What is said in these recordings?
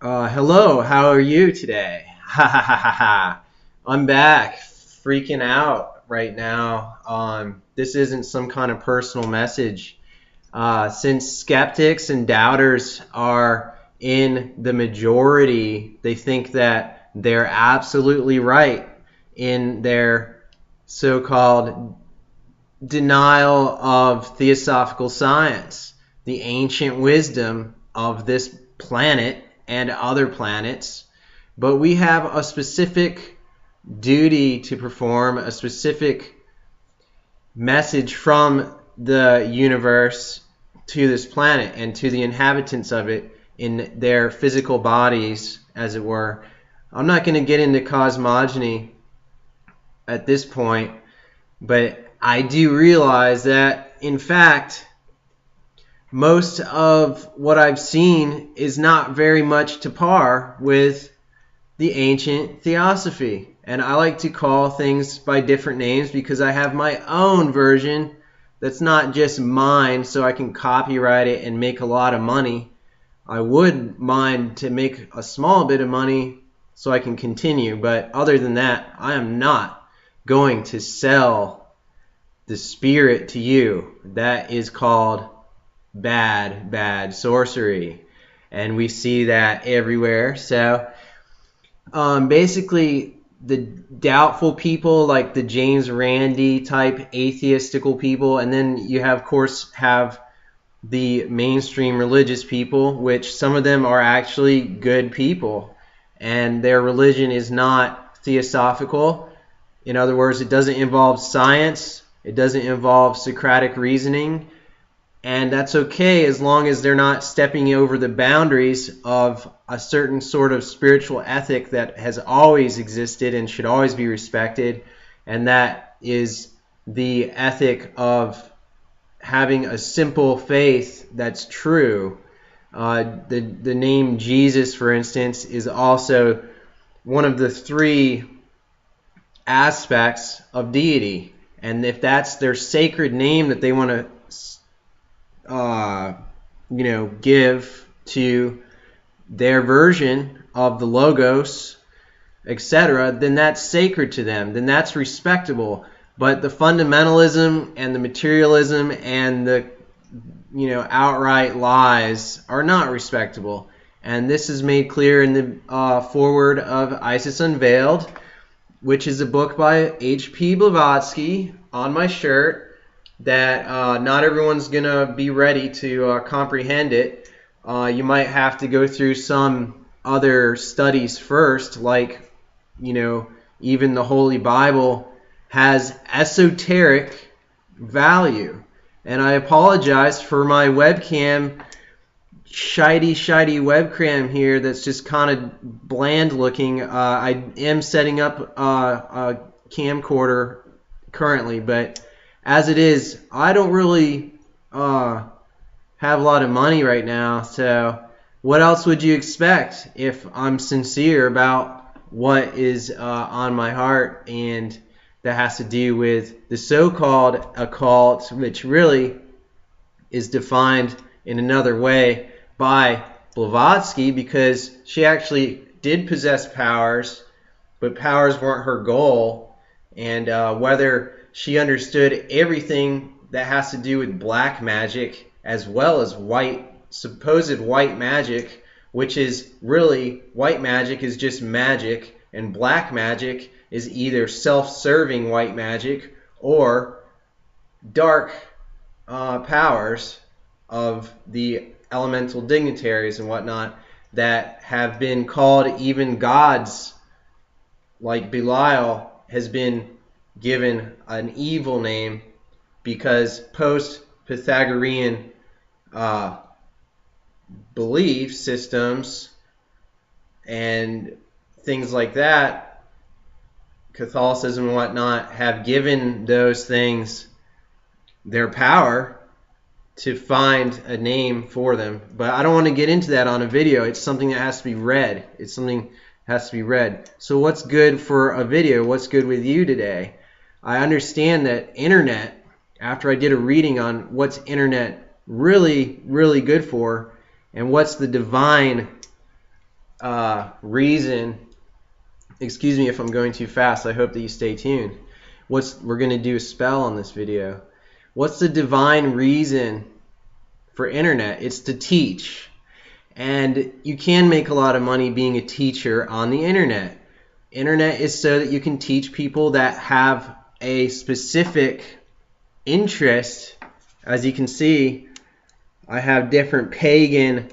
Hello, how are you today? Ha ha ha ha ha. I'm back, freaking out right now. This isn't some kind of personal message. Since skeptics and doubters are in the majority, they think that they're absolutely right in their so-called denial of theosophical science, the ancient wisdom of this planet and other planets. But we have a specific duty to perform, a specific message from the universe to this planet and to the inhabitants of it in their physical bodies, as it were. I'm not going to get into cosmogony at this point, but I do realize that, in fact, most of what I've seen is not very much to par with the ancient theosophy. And I like to call things by different names because I have my own version that's not just mine so I can copyright it and make a lot of money. I would mind to make a small bit of money so I can continue, but other than that, I am not going to sell the spirit to you. That is called bad sorcery, and we see that everywhere. So basically the doubtful people, like the James Randi type atheistical people, and then you have, of course, the mainstream religious people, which some of them are actually good people, and their religion is not theosophical. In other words, it doesn't involve science, it doesn't involve Socratic reasoning. And that's okay as long as they're not stepping over the boundaries of a certain sort of spiritual ethic that has always existed and should always be respected. And that is the ethic of having a simple faith that's true. The name Jesus, for instance, is also one of the three aspects of deity. And if that's their sacred name that they want to give to their version of the Logos, etc., then that's sacred to them, then that's respectable. But the fundamentalism and the materialism and the outright lies are not respectable. And this is made clear in the foreword of Isis Unveiled, which is a book by H.P. Blavatsky, on my shirt, that not everyone's going to be ready to comprehend it. You might have to go through some other studies first, like, even the Holy Bible has esoteric value. And I apologize for my webcam, shiny webcam here that's just kind of bland looking. I am setting up a camcorder currently, but as it is, I don't really have a lot of money right now, so what else would you expect if I'm sincere about what is on my heart, and that has to do with the so-called occult, which really is defined in another way by Blavatsky, because she actually did possess powers, but powers weren't her goal, and whether she understood everything that has to do with black magic as well as supposed white magic, which is really, white magic is just magic, and black magic is either self-serving white magic or dark powers of the elemental dignitaries and whatnot that have been called even gods, like Belial has been given an evil name because post-Pythagorean belief systems and things like that, Catholicism and whatnot, have given those things their power to find a name for them. But I don't want to get into that on a video. It's something that has to be read. It's something that has to be read. So what's good for a video? What's good with you today? I understand that internet, after I did a reading on what's internet really good for and what's the divine reason. Excuse me if I'm going too fast. I hope that you stay tuned. We're going to do a spell on this video. What's the divine reason for internet? It's to teach. And you can make a lot of money being a teacher on the internet. Internet is so that you can teach people that have a specific interest. As you can see, I have different pagan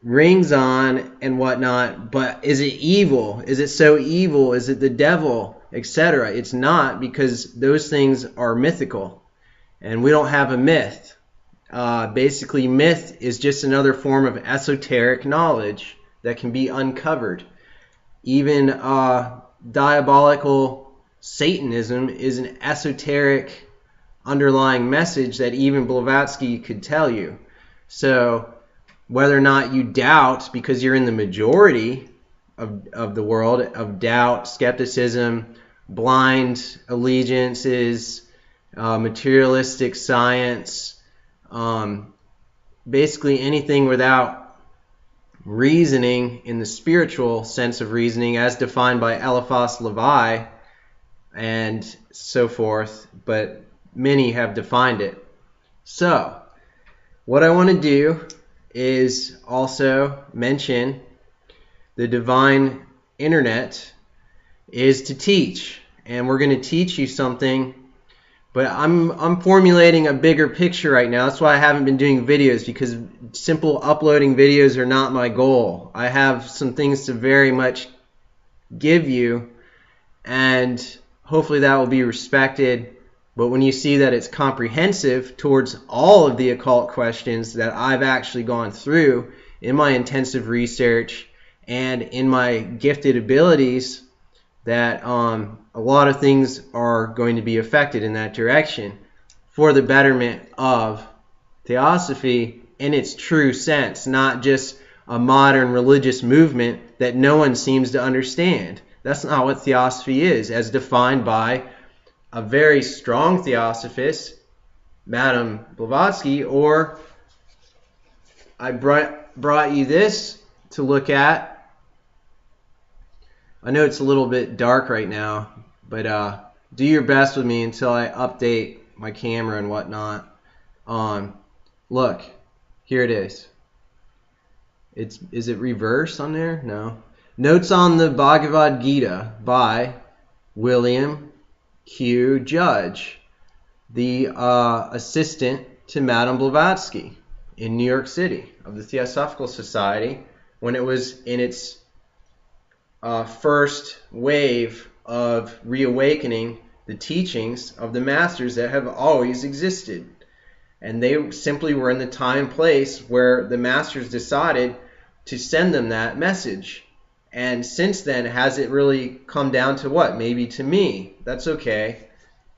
rings on and whatnot, but is it evil? Is it so evil? Is it the devil, etc.? It's not, because those things are mythical, and we don't have a myth. Basically, myth is just another form of esoteric knowledge that can be uncovered. Even diabolical Satanism is an esoteric underlying message that even Blavatsky could tell you. So whether or not you doubt, because you're in the majority of the world of doubt, skepticism, blind allegiances, materialistic science, basically anything without reasoning in the spiritual sense of reasoning as defined by Eliphas Levi and so forth, but many have defined it. So what I want to do is also mention the divine internet is to teach, and we're going to teach you something, but I'm formulating a bigger picture right now. That's why I haven't been doing videos, because simple uploading videos are not my goal. I have some things to very much give you, and hopefully that will be respected. But when you see that it's comprehensive towards all of the occult questions that I've actually gone through in my intensive research and in my gifted abilities, that a lot of things are going to be affected in that direction for the betterment of theosophy in its true sense, not just a modern religious movement that no one seems to understand. That's not what theosophy is, as defined by a very strong theosophist, Madame Blavatsky, or I brought you this to look at. I know it's a little bit dark right now, but do your best with me until I update my camera and whatnot. Look, here it is. Is it reverse on there? No. Notes on the Bhagavad Gita by William Q. Judge, the assistant to Madame Blavatsky in New York City of the Theosophical Society, when it was in its first wave of reawakening the teachings of the masters that have always existed. And they simply were in the time and place where the masters decided to send them that message. And since then, has it really come down to what? Maybe to me. That's okay.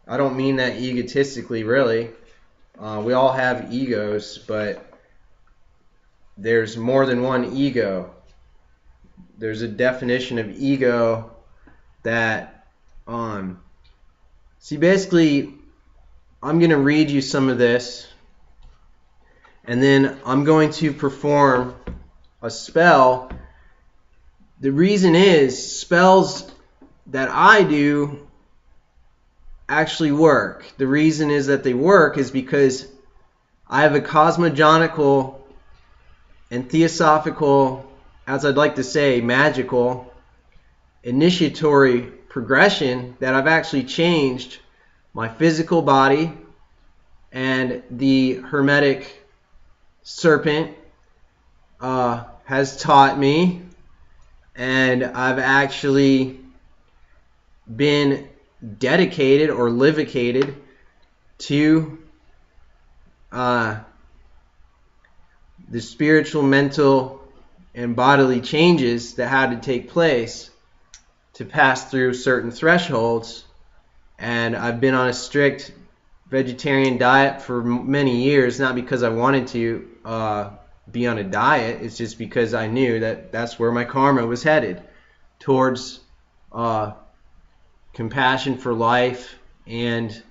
I don't mean that egotistically, really. We all have egos, but there's more than one ego. There's a definition of ego that, see, basically, I'm going to read you some of this, and then I'm going to perform a spell. The reason is, spells that I do actually work. The reason is that they work is because I have a cosmogonical and theosophical, as I'd like to say, magical, initiatory progression that I've actually changed my physical body, and the Hermetic serpent has taught me, and I've actually been dedicated or livicated to the spiritual, mental, and bodily changes that had to take place to pass through certain thresholds. And I've been on a strict vegetarian diet for many years, not because I wanted to be on a diet. It's just because I knew that that's where my karma was headed, towards compassion for life, and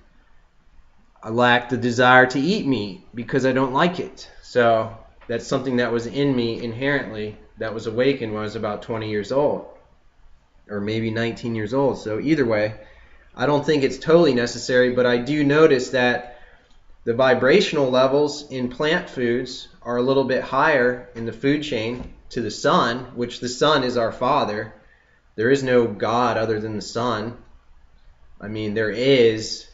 I lack the desire to eat meat because I don't like it. So that's something that was in me inherently that was awakened when I was about 20 years old, or maybe 19 years old. So either way, I don't think it's totally necessary, but I do notice that the vibrational levels in plant foods are a little bit higher in the food chain to the sun, which the sun is our Father. There is no God other than the sun. I mean, there is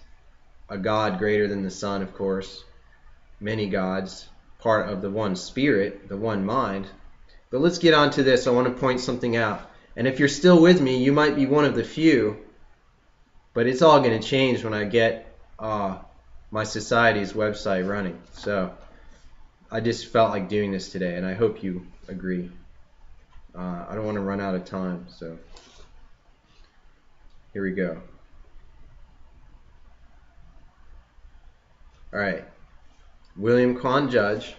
a God greater than the sun, of course. Many gods, part of the one spirit, the one mind. But let's get on to this. I want to point something out. And if you're still with me, you might be one of the few, but it's all going to change when I get my society's website running. So I just felt like doing this today, and I hope you agree. I don't want to run out of time, so here we go. All right. William Quan Judge,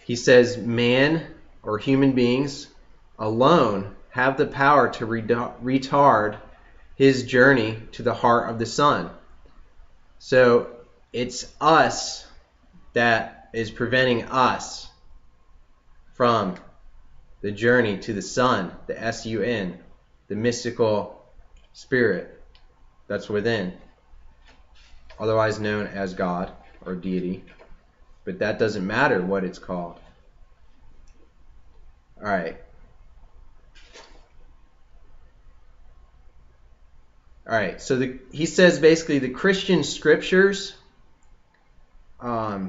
he says, man or human beings alone have the power to retard his journey to the heart of the sun. So it's us that is preventing us from the journey to the sun, the S-U-N, the mystical spirit that's within, otherwise known as God or deity, but that doesn't matter what it's called. All right. All right, so he says basically the Christian scriptures, I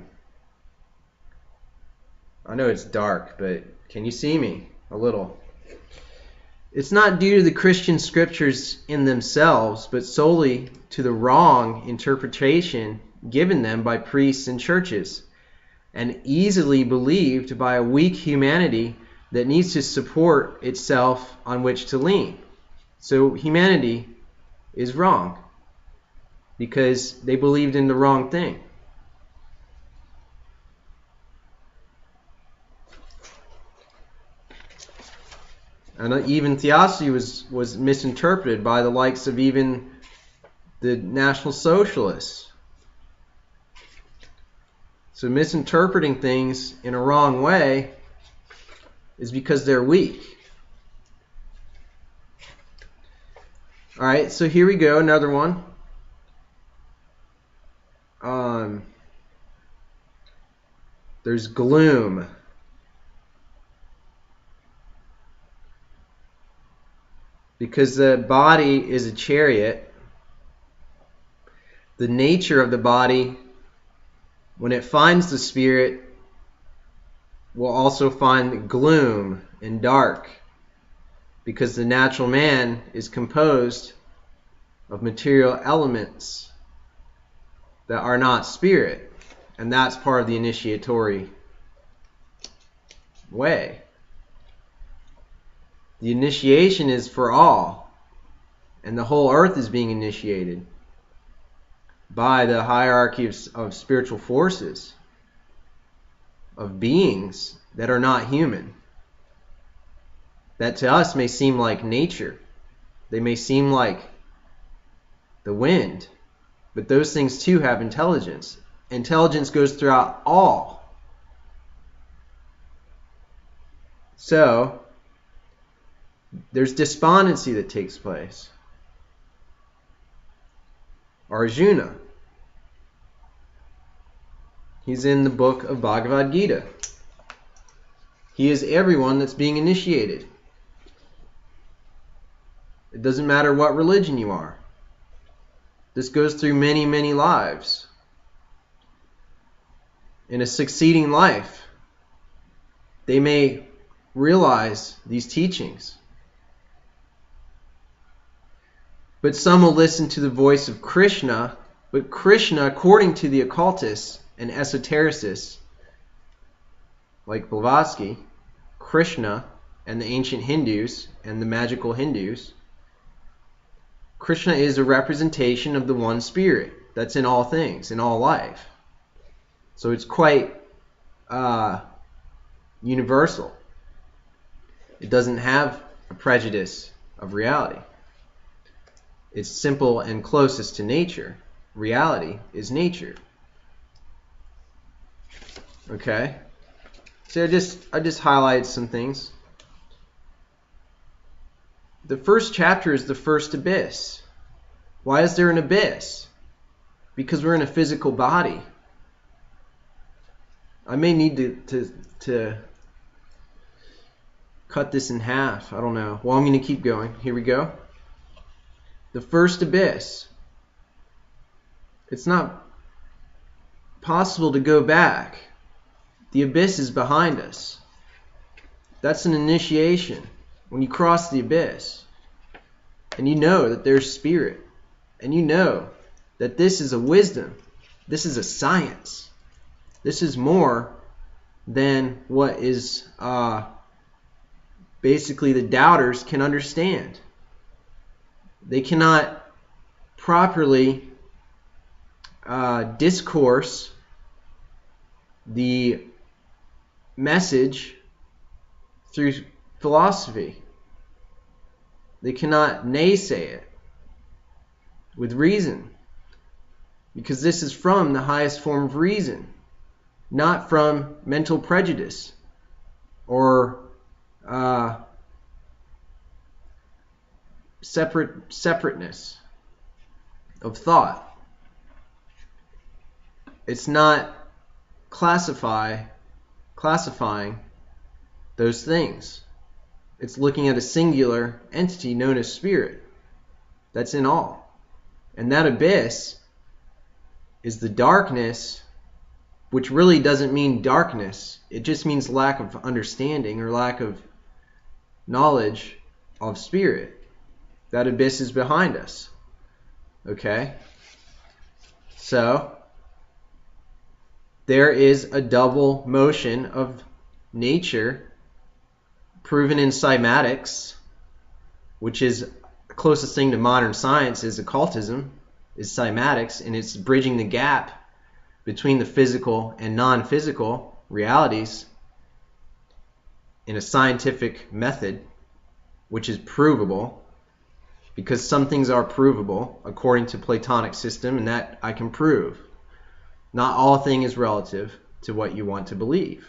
know it's dark, but can you see me a little? It's not due to the Christian scriptures in themselves, but solely to the wrong interpretation given them by priests and churches, and easily believed by a weak humanity that needs to support itself on which to lean. So humanity is wrong because they believed in the wrong thing. And even theosophy was misinterpreted by the likes of even the National Socialists. So misinterpreting things in a wrong way is because they're weak. All right, so here we go, another one. There's gloom. Because the body is a chariot, the nature of the body, when it finds the spirit, will also find gloom and dark, because the natural man is composed of material elements that are not spirit, and that's part of the initiatory way. The initiation is for all, and the whole earth is being initiated by the hierarchy of spiritual forces, of beings that are not human, that to us may seem like nature. They may seem like the wind, but those things too have intelligence. Intelligence goes throughout all. So there's despondency that takes place. Arjuna, he's in the book of Bhagavad Gita. He is everyone that's being initiated. It doesn't matter what religion you are. This goes through many, many lives. In a succeeding life, they may realize these teachings. But some will listen to the voice of Krishna, but Krishna, according to the occultists and esotericists, like Blavatsky, Krishna and the ancient Hindus and the magical Hindus, Krishna is a representation of the one spirit that's in all things, in all life. So it's quite universal. It doesn't have a prejudice of reality. It's simple and closest to nature. Reality is nature. Okay? So I just highlighted some things. The first chapter is the first abyss. Why is there an abyss? Because we're in a physical body. I may need to cut this in half. I don't know. Well, I'm going to keep going. Here we go. The first abyss. It's not possible to go back. The abyss is behind us. That's an initiation. When you cross the abyss, and you know that there's spirit, and you know that this is a wisdom, this is a science, this is more than what is basically the doubters can understand. They cannot properly discourse the message through philosophy. They cannot naysay it with reason, because this is from the highest form of reason, not from mental prejudice or separateness of thought. It's not classifying those things. It's looking at a singular entity known as spirit that's in all. And that abyss is the darkness, which really doesn't mean darkness. It just means lack of understanding or lack of knowledge of spirit. That abyss is behind us. Okay? So, there is a double motion of nature proven in cymatics, which is the closest thing to modern science is occultism, is cymatics, and it's bridging the gap between the physical and non-physical realities in a scientific method, which is provable, because some things are provable according to Platonic system, and that I can prove. Not all thing is relative to what you want to believe.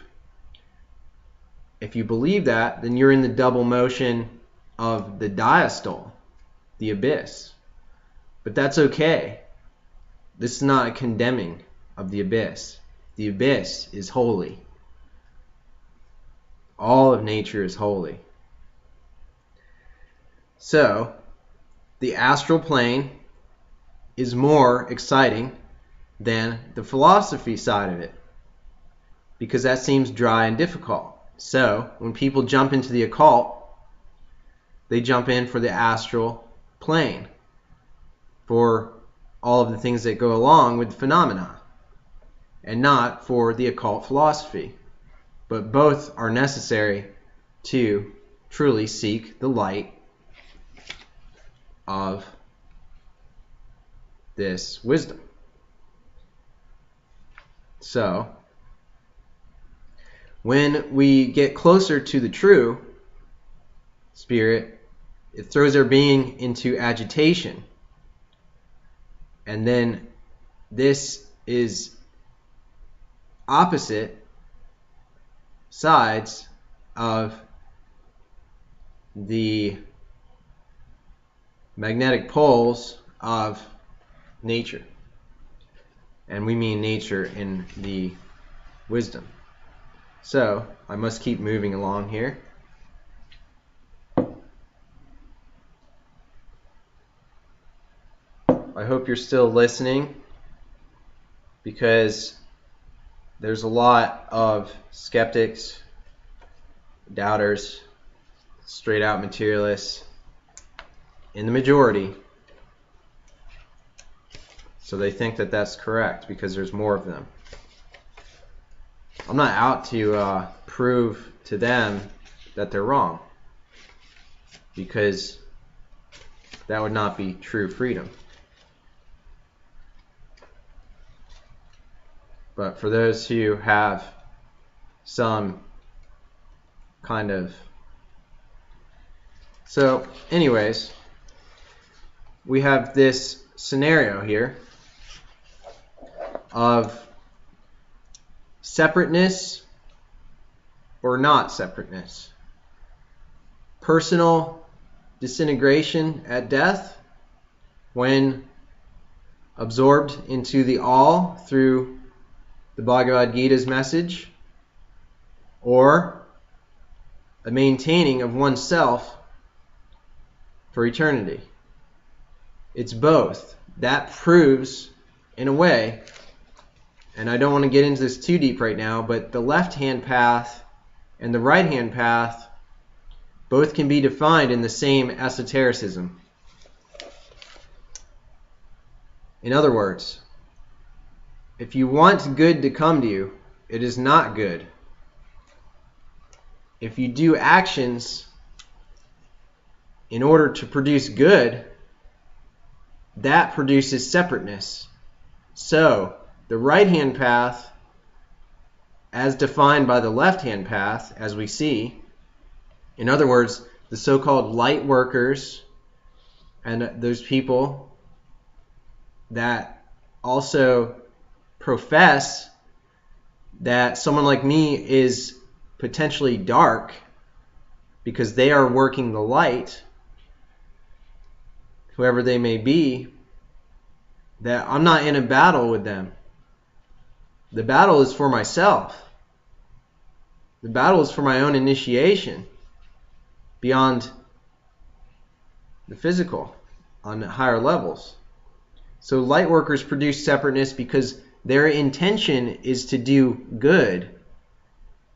If you believe that, then you're in the double motion of the diastole, the abyss. But that's okay. This is not a condemning of the abyss. The abyss is holy. All of nature is holy. So, the astral plane is more exciting than the philosophy side of it, because that seems dry and difficult. So, when people jump into the occult, they jump in for the astral plane, for all of the things that go along with phenomena, and not for the occult philosophy. But both are necessary to truly seek the light of this wisdom. So, when we get closer to the true spirit, it throws our being into agitation. And then this is opposite sides of the magnetic poles of nature. And we mean nature in the wisdom. So, I must keep moving along here. I hope you're still listening, because there's a lot of skeptics, doubters, straight out materialists in the majority. So they think that that's correct because there's more of them. I'm not out to prove to them that they're wrong, because that would not be true freedom. But for those who have some kind of... So, anyways, we have this scenario here of separateness or not separateness. Personal disintegration at death, when absorbed into the all through the Bhagavad Gita's message, or a maintaining of oneself for eternity. It's both. That proves, in a way, and I don't want to get into this too deep right now, but the left-hand path and the right-hand path both can be defined in the same esotericism. In other words, if you want good to come to you, it is not good. If you do actions in order to produce good, that produces separateness. So, the right-hand path, as defined by the left-hand path, as we see, in other words, the so-called light workers and those people that also profess that someone like me is potentially dark because they are working the light, whoever they may be, that I'm not in a battle with them. The battle is for myself. The battle is for my own initiation beyond the physical on higher levels. So light workers produce separateness because their intention is to do good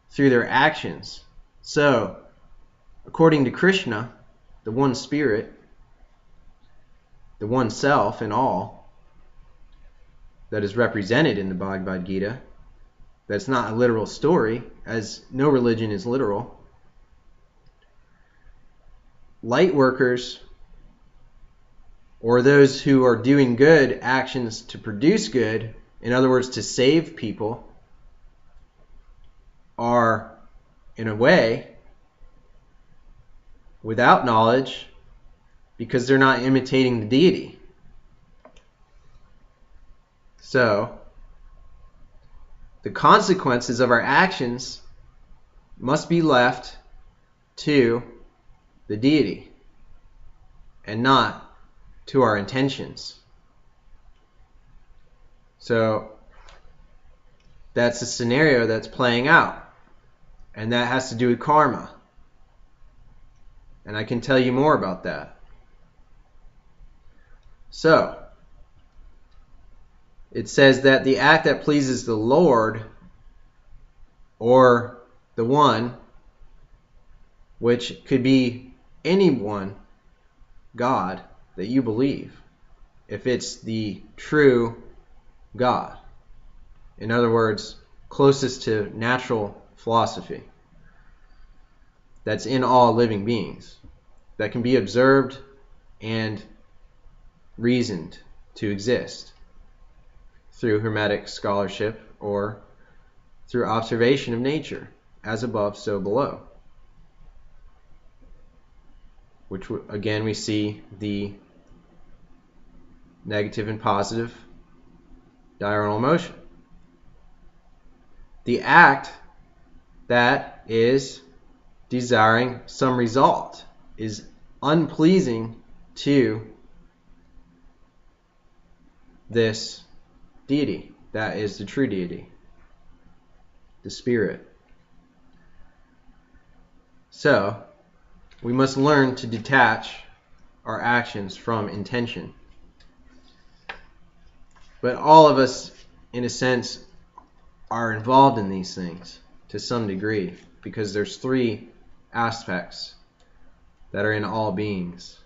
through their actions. So, according to Krishna, the one spirit, the one self in all, that is represented in the Bhagavad Gita, that's not a literal story, as no religion is literal. Light workers, or those who are doing good actions to produce good, in other words, to save people, are, in a way, without knowledge because they're not imitating the deity. So, the consequences of our actions must be left to the deity and not to our intentions. So, that's a scenario that's playing out, and that has to do with karma. And I can tell you more about that. So, it says that the act that pleases the Lord, or the one, which could be anyone, God, that you believe, if it's the true God. In other words, closest to natural philosophy, that's in all living beings, that can be observed and reasoned to exist through Hermetic scholarship or through observation of nature, as above, so below. Which again we see the negative and positive diurnal motion. The act that is desiring some result is unpleasing to this deity. That is the true deity, the spirit. So, we must learn to detach our actions from intention. But all of us, in a sense, are involved in these things to some degree, because there's three aspects that are in all beings.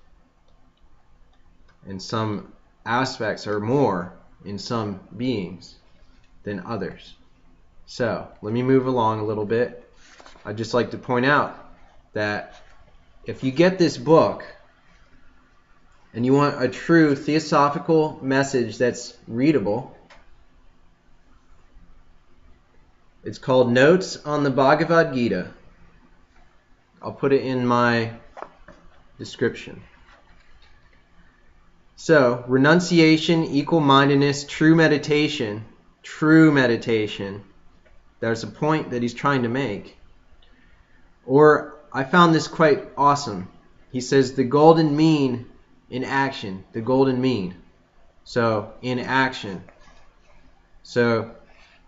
And some aspects are more in some beings than others. So, let me move along a little bit. I'd just like to point out that if you get this book and you want a true theosophical message that's readable, it's called Notes on the Bhagavad Gita. I'll put it in my description. So, renunciation, equal-mindedness, true meditation, there's a point that he's trying to make. Or I found this quite awesome. He says the golden mean in action. The golden mean. So, in action. So,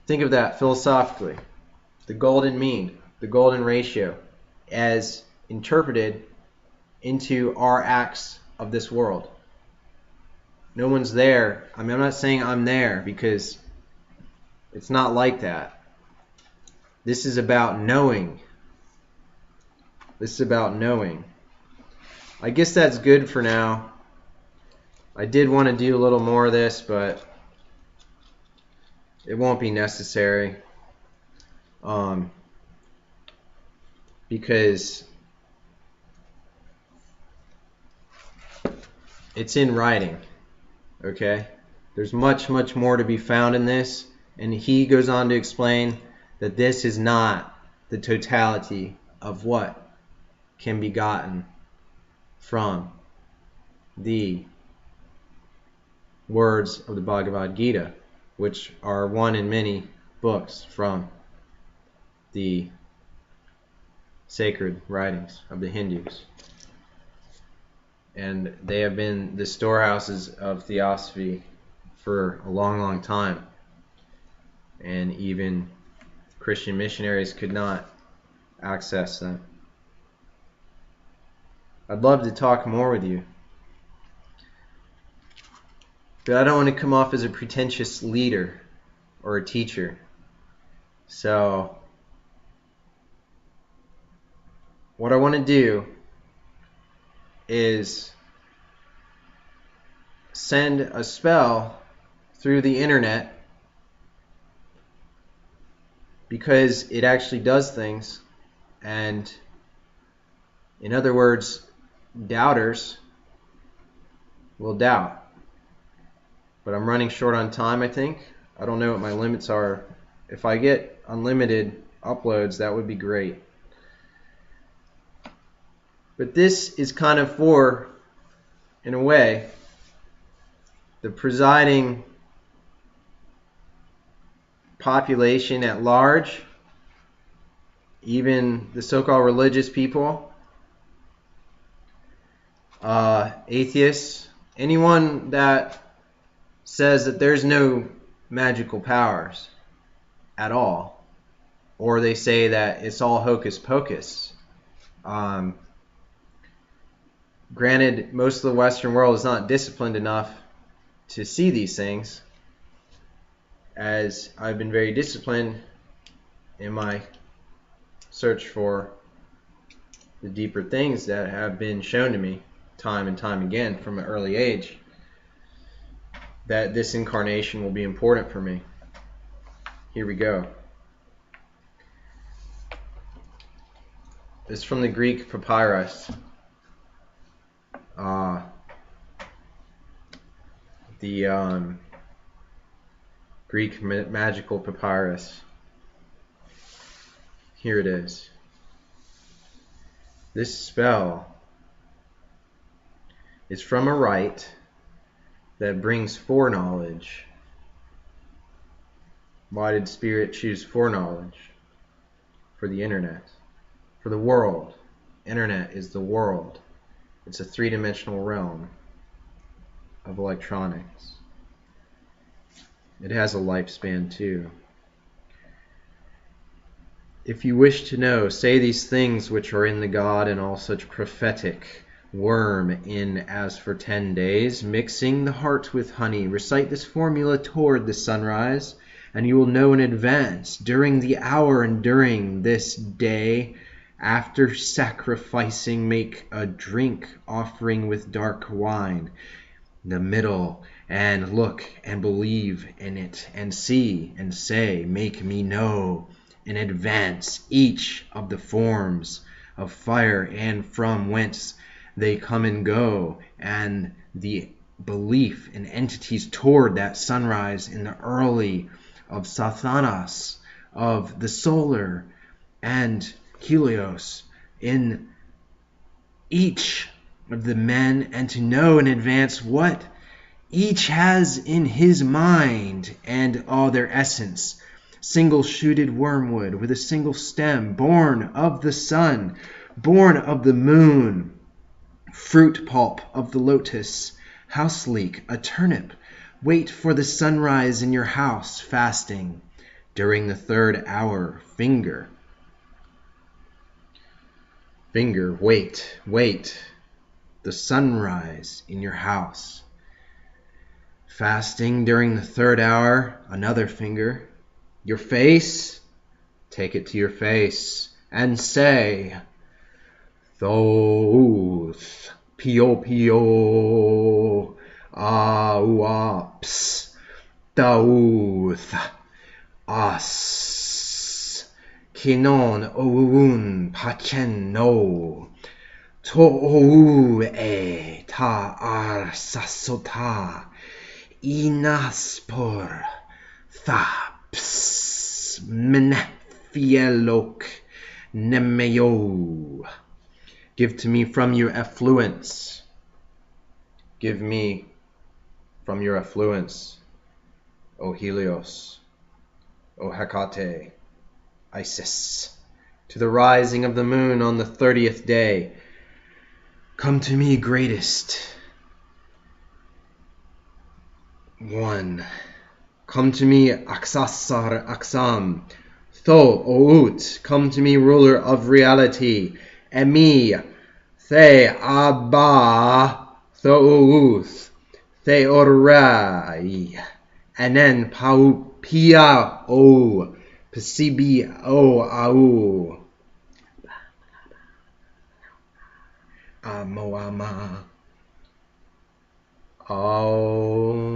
think of that philosophically. The golden mean, the golden ratio, as interpreted into our acts of this world. No one's there. I mean, I'm not saying I'm there, because it's not like that. This is about knowing. This is about knowing. I guess that's good for now. I did want to do a little more of this, but it won't be necessary. Because it's in writing. Okay? There's much, much more to be found in this. And he goes on to explain that this is not the totality of what can be gotten from the words of the Bhagavad Gita, which are one in many books from the sacred writings of the Hindus. And they have been the storehouses of theosophy for a long, long time. And even Christian missionaries could not access them. I'd love to talk more with you, but I don't want to come off as a pretentious leader or a teacher. So what I want to do is send a spell through the internet, because it actually does things. And in other words, doubters will doubt. But I'm running short on time, I think. I don't know what my limits are. If I get unlimited uploads, that would be great. But this is kind of for, in a way, the presiding population at large, even the so-called religious people, atheists, anyone that says that there's no magical powers at all, or they say that it's all hocus pocus. Granted, most of the Western world is not disciplined enough to see these things, as I've been very disciplined in my search for the deeper things that have been shown to me time and time again from an early age, that this incarnation will be important for me. Here we go. This is from the Greek Papyrus. The Greek Magical Papyrus. Here it is. This spell is from a rite that brings foreknowledge. Why did Spirit choose foreknowledge? For the internet, for the world. Internet is the world. It's a three-dimensional realm of electronics. It has a lifespan too. If you wish to know, say these things which are in the God and all such prophetic worm in as for 10 days, mixing the heart with honey. Recite this formula toward the sunrise, and you will know in advance, during the hour and during this day, after sacrificing, make a drink offering with dark wine, the middle, and look and believe in it, and see and say, make me know in advance each of the forms of fire and from whence they come and go, and the belief in entities toward that sunrise in the early of Sathanas, of the solar and Helios in each of the men, and to know in advance what each has in his mind and all their essence, single-shooted wormwood with a single stem, born of the sun, born of the moon, fruit pulp of the lotus, house leek, a turnip. Wait for the sunrise in your house, fasting. During the 3rd hour, finger, wait, the sunrise in your house. Fasting during the 3rd hour, another finger. Your face, take it to your face and say, Thoth, pio pio, auaps, Thoth, as, kinon oun pachen no, to e ta ar sasota, inaspor, thaps, menephielok, nemeo. Give to me from your affluence. Give me from your affluence, O Helios, O Hecate, Isis, to the rising of the moon on the 30th day. Come to me, greatest one. Come to me, Aksasar Aksam. Tho Out. Come to me, ruler of reality. Emi. The Abba. Thouth. The Orai. Enen Pau Pia O. Pasibi O Au. Amoama. Om.